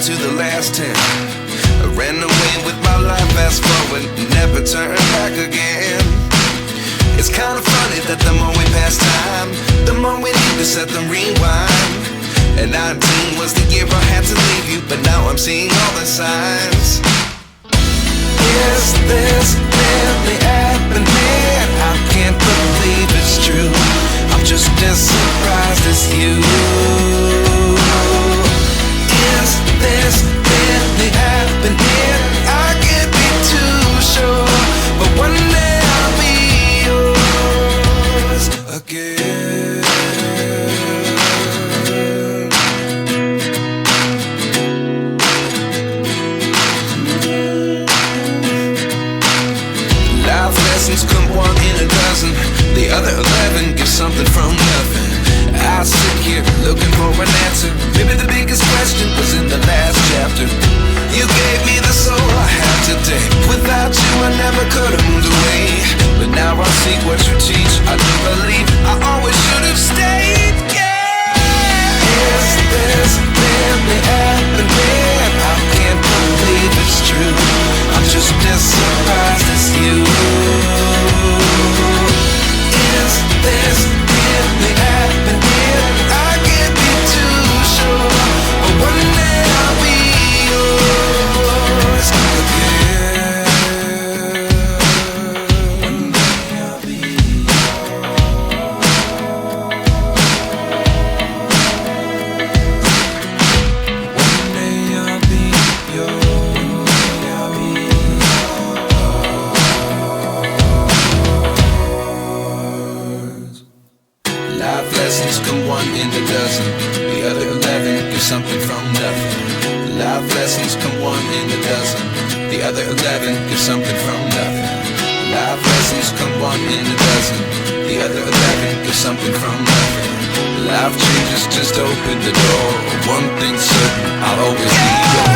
to the last 10. I ran away with my life, fast forward, never turn back again. It's kind of funny that the more we pass time, the more we need to set the rewind. And 19 was the year I had to leave you, but now I'm seeing all the signs. Is this really happening? I can't believe it's true. I'm just as surprised as you. Is this really happening? I can't be too sure, but one day I'll be yours again. Life lessons come one in a dozen. The other 11 give something from nothing. I sit here looking for an answer. Maybe the biggest question was in the last chapter. You gave me the soul I have today. Without you I never could have moved away. But now I see what you teach. I do believe I always should have stayed. Yeah. Is this really happening? I can't believe it's true. I'm just as surprised as you. Is this really happening? I can't be too sure, but one day I'll be yours again. One day I'll be One day I'll be yours. I'll be yours. Life lessons come one in a dozen. The other 11 give something from nothing. Life lessons come one in a dozen. The other 11 give something from nothing. Life lessons come one in a dozen. The other 11 give something from nothing. Life changes, just open the door. One thing's certain, I'll always be yours.